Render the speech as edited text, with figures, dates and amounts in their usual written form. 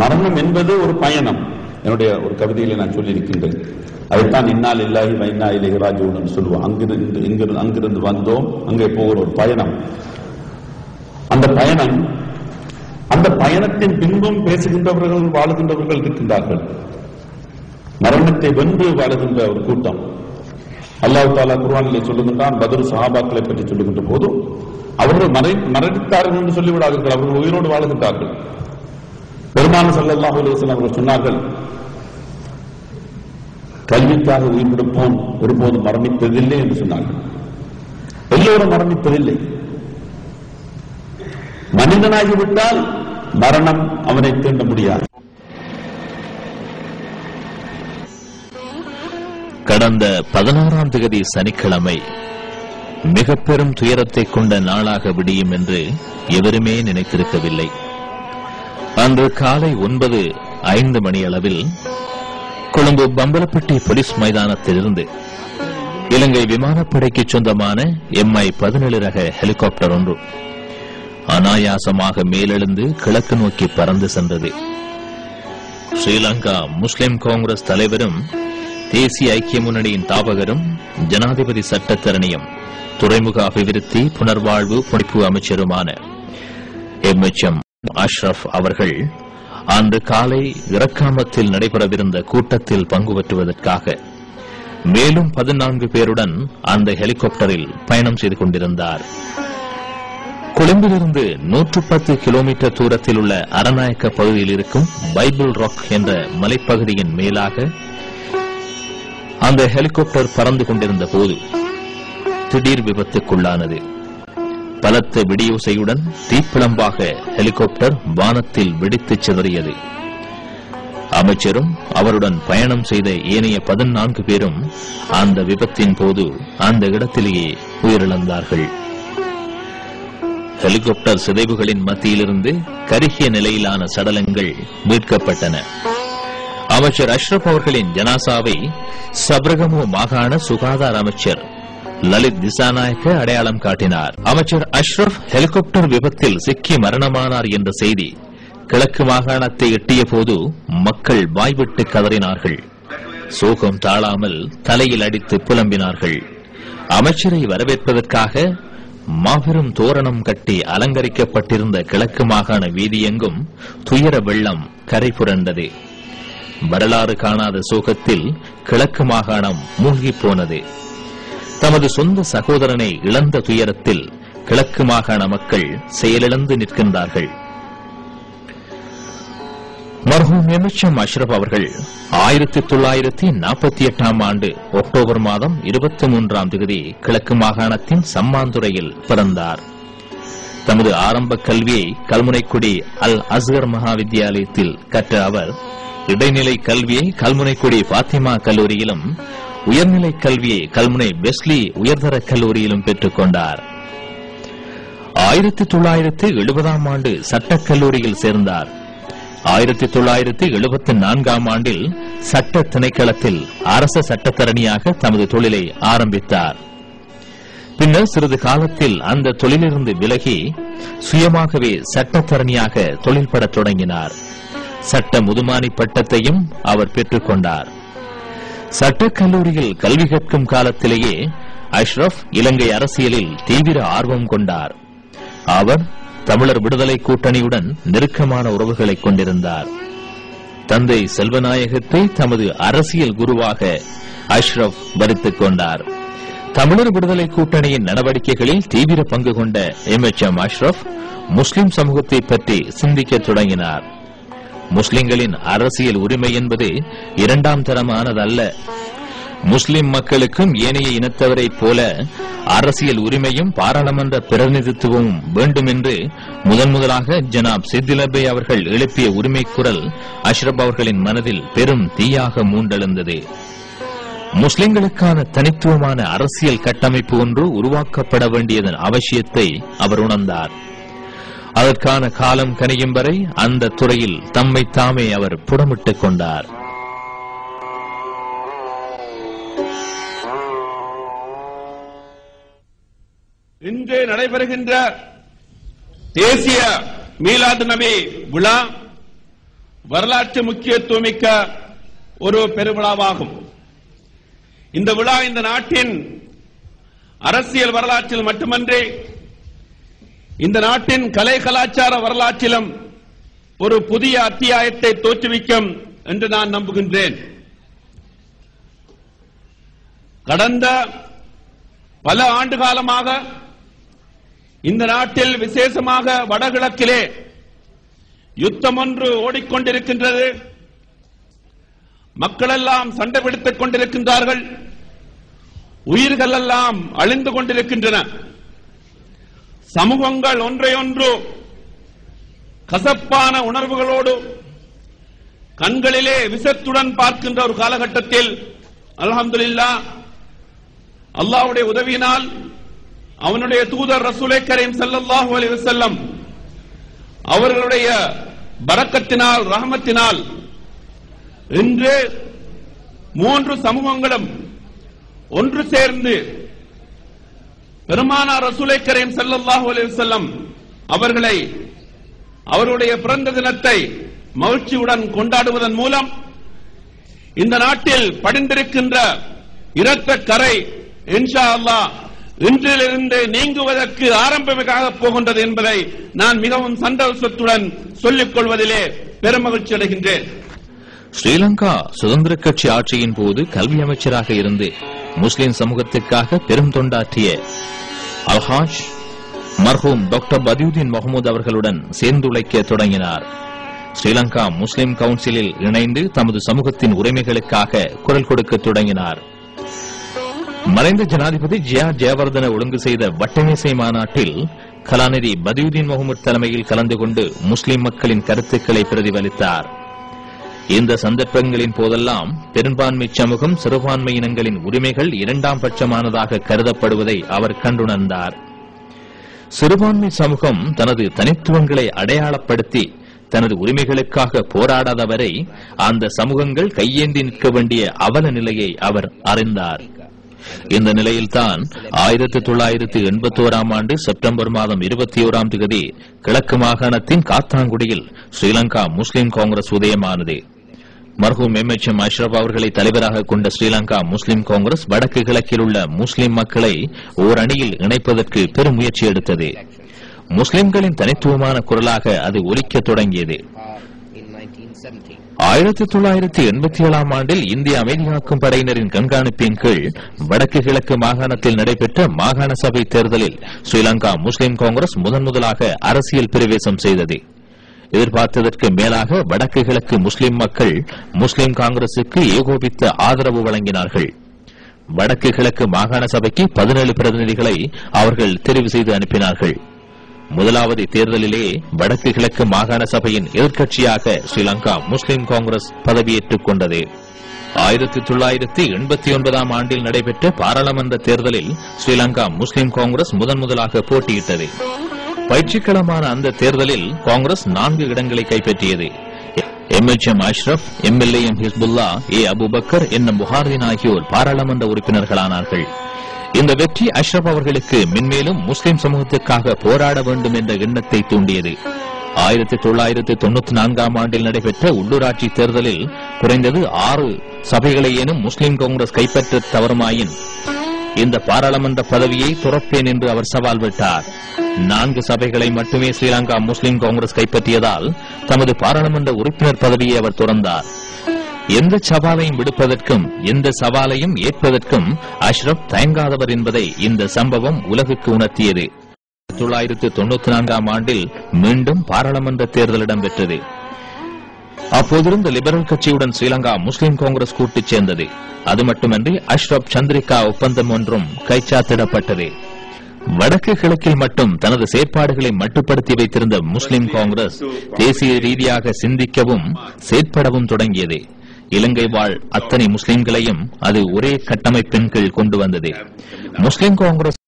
மரணம் என்பது ஒரு பயணம். என்னுடைய ஒரு கவிதையில நான் சொல்லியிருக்கின்றேன். அதைத்தான் இன்னால் இல்லாஹி வ இன்னா இலைஹி ராஜிஊன் சொல்லுவோம். அங்கிருந்து வந்தோம், அங்கே போகிற ஒரு பயணம். அந்த பயணத்தின் பின்பும் பேசுகின்றவர்கள் வாழுகின்றவர்கள் இருக்கின்றார்கள். மரணத்தை வென்று வாழுகின்ற ஒரு கூட்டம். அல்லாஹ் தஆலா குர்ஆனிலே சொல்லுகின்றான், பத்ர் சஹாபாக்களை பற்றி சொல்லுகின்ற போது அவர்கள் மரணித்தார்கள் என்று சொல்லிவிடாதீர்கள், அவர்கள் உயிரோடு வாழுகின்றார்கள். பெருமானார் ஸல்லல்லாஹு அலைஹி வஸல்லம் அவர்கள் சொன்னார்கள், கல்விக்காக உயிர் கொடுப்போம் ஒருபோதும் மரணிப்பதில்லை என்று சொன்னார்கள். எல்லோரும் மரணிப்பதில்லை. மனிதனாகிவிட்டால் மரணம் அவனை தீண்ட முடியாது. கடந்த 16ஆம் தேதி சனிக்கிழமை மிக பெரும் துயரத்தை கொண்ட நாளாக விடியும் என்று எவருமே நினைத்திருக்கவில்லை. அன்று காலை 9:05 மணியளவில் கொழும்பு பம்பலப்பட்டி போலீஸ் மைதானத்திலிருந்து இலங்கை விமானப்படைக்கு சொந்தமான MI-17 ரக ஹெலிகாப்டர் ஒன்று அனாயாசமாக மேலெழுந்து கிழக்கு நோக்கி பறந்து சென்றது. ஸ்ரீலங்கா முஸ்லிம் காங்கிரஸ் தலைவரும் தேசிய ஐக்கிய முன்னணியின் தாபகரும் ஜனாதிபதி சட்டத்தரணியும் துறைமுக அபிவிருத்தி புனர்வாழ்வு பொழிப்பு அமைச்சருமான MHM அஷ்ரப் அவர்கள் அன்று காலை இறக்காமத்தில் நடைபெறவிருந்த கூட்டத்தில் பங்கு பெற்றுவதற்காக மேலும் 14 பேருடன் அந்த ஹெலிகாப்டரில் பயணம் செய்து கொண்டிருந்தார். கொழும்பிலிருந்து 110 கிலோமீட்டர் தூரத்தில் உள்ள அரநாயக்க பகுதியில் இருக்கும் பைபிள் ராக் என்ற மலைப்பகுதியின் மேலாக அந்த ஹெலிகாப்டர் பறந்து கொண்டிருந்த போது திடீர் விபத்துக்குள்ளானது. பலத்த வெடியோசையுடன் தீப்பிழம்பாக ஹெலிகாப்டர் வானத்தில் வெடித்து சிதறியது. அமைச்சரும் அவருடன் பயணம் செய்த ஏனைய 14 பேரும் அந்த விபத்தின் போது அந்த இடத்திலேயே உயிரிழந்தார்கள். ஹெலிகாப்டர் சிதைவுகளின் மத்தியிலிருந்து கருகிய நிலையிலான சடலங்கள் மீட்கப்பட்டன. அமைச்சர் அஷ்ரப் அவர்களின் ஜனாசாவை சப்ரகமு மாகாண சுகாதார அமைச்சர் லலித் திசாநாயக்க அடையாளம் காட்டினார். அமைச்சர் அஷ்ரப் ஹெலிகாப்டர் விபத்தில் சிக்கி மரணமானார் என்ற செய்தி கிழக்கு மாகாணத்தை எட்டிய போது மக்கள் வாய்விட்டு கதறினார்கள். சோகம் தாழாமல் தலையில் அடித்து புலம்பினார்கள். அமைச்சரை வரவேற்பதற்காக மாபெரும் தோரணம் கட்டி அலங்கரிக்கப்பட்டிருந்த கிழக்கு மாகாண வீதியெங்கும் துயர வெள்ளம் கரை புரண்டது. வரலாறு காணாத சோகத்தில் கிழக்கு மாகாணம் மூழ்கிப் போனது. தமது சொந்த சகோதரனை இழந்த துயரத்தில் கிழக்கு மாகாண மக்கள் செயலிழந்து நிற்கின்றார்கள். மர்ஹூம் MHM அஷ்ரப் அவர்கள் 1948ஆம் ஆண்டு அக்டோபர் மாதம் 23ஆம் தேதி கிழக்கு மாகாணத்தின் சம்மாந்துறையில் பிறந்தார். தமது ஆரம்ப கல்வியை கல்முனைக்குடி அல் அஸ்கர் மகாவித்யாலயத்தில் கற்ற அவர் இடைநிலை கல்வியை கல்முனைக்குடி பாத்திமா கல்லூரியிலும் உயர்நிலை கல்வியை கல்முனை வெஸ்லி உயர்தர கல்லூரியிலும் பெற்றுக் கொண்டார். 1970ஆம் ஆண்டு சட்டக் கல்லூரியில் சேர்ந்தார். 1974ஆம் ஆண்டில் சட்ட திணைக்களத்தில் அரச சட்டத்தரணியாக தமது தொழிலை ஆரம்பித்தார். பின்னர் சிறிது காலத்தில் அந்த தொழிலிருந்து விலகி சுயமாகவே சட்டத்தரணியாக தொழில்படத் தொடங்கினார். சட்ட முதுமானி பட்டத்தையும் அவர் பெற்றுக் கொண்டார். சட்டக் கல்லூரியில் கல்வி கற்கும் காலத்திலேயே அஷ்ரப் இலங்கை அரசியலில் தீவிர ஆர்வம் கொண்டார். அவர் தமிழர் விடுதலை கூட்டணியுடன் நெருக்கமான உறவுகளை கொண்டிருந்தார். தந்தை செல்வநாயகத்தை தமது அரசியல் குருவாக அஷ்ரப் வரித்துக் கொண்டார். தமிழர் விடுதலை கூட்டணியின் நடவடிக்கைகளில் தீவிர பங்கு கொண்ட MHM அஷ்ரப் முஸ்லிம் சமூகத்தை பற்றி சிந்திக்கத் தொடங்கினார். முஸ்லிம்களின் அரசியல் உரிமை என்பது இரண்டாம் தரமானதல்ல. முஸ்லிம் மக்களுக்கும் ஏனைய இனத்தவரைப் போல அரசியல் உரிமையும் பாராளுமன்ற பிரதிநிதித்துவமும் வேண்டும் என்று முதன்முதலாக ஜனாப் சித்திலபே அவர்கள் எழுப்பிய உரிமை குரல் அஷ்ரப் அவர்களின் மனதில் பெரும் தீயாக மூண்டெழுந்தது. முஸ்லிம்களுக்கான தனித்துவமான அரசியல் கட்டமைப்பு ஒன்று உருவாக்கப்பட வேண்டியதன் அவசியத்தை அவர் உணர்ந்தார். அதற்கான காலம் கனியும் வரை அந்த துறையில் தம்மை தாமே அவர் புடமிட்டுக் கொண்டார். இன்று நடைபெறுகின்ற தேசிய மீலாது நபி விழா வரலாற்று முக்கியத்துவமிக்க ஒரு பெருவிழாவாகும். இந்த விழா இந்த நாட்டின் அரசியல் வரலாற்றில் மட்டுமன்றி இந்த நாட்டின் கலை கலாச்சார வரலாற்றிலும் ஒரு புதிய அத்தியாயத்தை தோற்றுவிக்கும் என்று நான் நம்புகின்றேன். கடந்த பல ஆண்டு காலமாக இந்த நாட்டில் விசேஷமாக வடகிழக்கிலே யுத்தம் ஒன்று ஓடிக்கொண்டிருக்கின்றது. மக்களெல்லாம் சண்டை பிடித்துக் கொண்டிருக்கின்றார்கள். உயிர்கள் எல்லாம் அழிந்து கொண்டிருக்கின்றன. சமூகங்கள் ஒன்றையொன்று கசப்பான உணர்வுகளோடு கண்களிலே விஷத்துடன் பார்க்கின்ற ஒரு காலகட்டத்தில் அல்ஹம்துலில்லாஹ் அல்லாஹ்வுடைய உதவியினால் அவனுடைய தூதர் ரசூலே கரீம் ஸல்லல்லாஹு அலைஹி வஸல்லம் அவர்களுடைய பரக்கத்தினால் ரஹமத்தினால் இன்று 3 சமூகங்களும் ஒன்று சேர்ந்து பெருமானார் ரசூலே கரீம் ஸல்லல்லாஹு அலைஹி வஸல்லம் அவர்களை அவருடைய பிறந்த தினத்தை மகிழ்ச்சியுடன் கொண்டாடுவதன் மூலம் இந்த நாட்டில் படிந்திருக்கின்ற இரத்த கரை இன்ஷா அல்லாஹ் இன்றிலிருந்து நீங்குவதற்கு ஆரம்பமாக போகின்றது என்பதை நான் மிகவும் சந்தோஷத்துடன் சொல்லிக் கொள்வதிலே பெருமகிழ்ச்சி அடைகின்றேன். ஸ்ரீலங்கா சுதந்திர கட்சி ஆட்சியின் போது கல்வி அமைச்சராக இருந்து முஸ்லிம் சமூகத்திற்காக பெரும் தொண்டாற்றிய அல்ஹாஜ் மர்ஹூம் டாக்டர் பதியுதீன் முகமது அவர்களுடன் சேர்ந்துழைக்க தொடங்கினார். ஸ்ரீலங்கா முஸ்லிம் கவுன்சிலில் இணைந்து தமது சமூகத்தின் உரிமைகளுக்காக குரல் கொடுக்க தொடங்கினார். மறைந்த ஜனாதிபதி ஜெயவர்தன ஒழுங்கு செய்த வட்டமேசை மாநாட்டில் கலாநிதி பதியுதீன் முகமது தலைமையில் கலந்து கொண்டு முஸ்லிம் மக்களின் கருத்துக்களை பிரதிபலித்தார். இந்த சந்தர்ப்பங்களின் போதெல்லாம் பெரும்பான்மை சமூகம் சிறுபான்மை இனங்களின் உரிமைகள் இரண்டாம் பட்சமானதாக கருதப்படுவதை அவர் கண்டுணர்ந்தார். சிறுபான்மை சமூகம் தனது தனித்துவங்களை அடையாளப்படுத்தி தனது உரிமைகளுக்காக போராடாதவரை அந்த சமூகங்கள் கையேந்தி நிற்க வேண்டிய அவல நிலையை அவர் அறிந்தார். இந்த நிலையில்தான் 1981 ஆண்டு செப்டம்பர் மாதம் 21ஆம் தேதி கிழக்கு மாகாணத்தின் காத்தாங்குடியில் ஸ்ரீலங்கா முஸ்லிம் காங்கிரஸ் உதயமானது. மர்ஹூம் எம்.எச்.எம். அஷ்ரப் அவர்களை தலைவராக கொண்ட ஸ்ரீலங்கா முஸ்லிம் காங்கிரஸ் வடக்கு கிழக்கில் உள்ள முஸ்லிம் மக்களை ஓர் அணியில் இணைப்பதற்கு பெரும் முயற்சி எடுத்தது. முஸ்லிம்களின் தனித்துவமான குரலாக அது ஒலிக்க தொடங்கியது. 1987ஆம் ஆண்டில் இந்திய அமைதியாக்கும் படையினரின் கண்காணிப்பின் கீழ் வடக்கு கிழக்கு மாகாணத்தில் நடைபெற்ற மாகாண சபை தேர்தலில் ஸ்ரீலங்கா முஸ்லிம் காங்கிரஸ் முதன்முதலாக அரசியல் பிரவேசம் செய்தது. எதிர்பார்த்ததற்கு மேலாக வடக்கு கிழக்கு முஸ்லிம் மக்கள் முஸ்லிம் காங்கிரசுக்கு ஏகோபித்த ஆதரவு வழங்கினார்கள். வடக்கு கிழக்கு மாகாண சபைக்கு 17 பிரதிநிதிகளை அவர்கள் தெரிவு செய்து அனுப்பினார்கள். முதலாவது தேர்தலிலே வடக்கு கிழக்கு மாகாண சபையின் எதிர்க்கட்சியாக ஸ்ரீலங்கா முஸ்லிம் காங்கிரஸ் பதவியேற்றுக் கொண்டது. 1989ஆம் ஆண்டில் நடைபெற்ற பாராளுமன்ற தேர்தலில் ஸ்ரீலங்கா முஸ்லிம் காங்கிரஸ் முதன்முதலாக போட்டியிட்டது. பயிற்சிக்களமான அந்த தேர்தலில் காங்கிரஸ் 4 இடங்களை கைப்பற்றியது. எம்.எச்.எம். அஷ்ரப், எம்.எல்.ஏ. ஹிஸ்புல்லா, ஏ. அபுபக்கர் என்னும் புகார்தீன் ஆகியோர் பாராளுமன்ற உறுப்பினர்களானார்கள். இந்த வெற்றி அஷ்ரப் அவர்களுக்கு மென்மேலும் முஸ்லிம் சமூகத்திற்காக போராட வேண்டும் என்ற எண்ணத்தை தூண்டியது. 1994ஆம் ஆண்டில் நடைபெற்ற உள்ளூராட்சி தேர்தலில் குறைந்தது 6 சபைகளையேனும் முஸ்லிம் காங்கிரஸ் கைப்பற்ற தவறுமாயின் இந்த பாராளுமன்ற பதவியை துறப்பேன் என்று அவர் சவால் விட்டார். 4 சபைகளை மட்டுமே ஸ்ரீலங்கா முஸ்லிம் காங்கிரஸ் கைப்பற்றியதால் தமது பாராளுமன்ற உறுப்பினர் பதவியை அவர் துறந்தார். எந்த சவாலையும் விடுப்பதற்கும் எந்த சவாலையும் ஏற்பதற்கும் அஷ்ரப் தயங்காதவர் என்பதை இந்த சம்பவம் உலகுக்கு உணர்த்தியது. 1994ஆம் ஆண்டில் மீண்டும் பாராளுமன்ற தேர்தல் இடம்பெற்றது. அப்போதிருந்த லிபரல் கட்சியுடன் ஸ்ரீலங்கா முஸ்லிம் காங்கிரஸ் கூட்டுச் சேர்ந்தது. அது மட்டுமன்றி அஷ்ரப் சந்திரிகா ஒப்பந்தம் ஒன்றும் கைச்சாத்திடப்பட்டது. வடக்கு கிழக்கில் மட்டும் தனது செயற்பாடுகளை மட்டுப்படுத்தி வைத்திருந்த முஸ்லிம் காங்கிரஸ் தேசிய ரீதியாக சிந்திக்கவும் செயற்படவும் தொடங்கியது. இலங்கை வாழ் அத்தனை முஸ்லிம்களையும் அது ஒரே கட்டமைப்பின் கீழ் கொண்டு வந்தது. முஸ்லிம் காங்கிரஸ்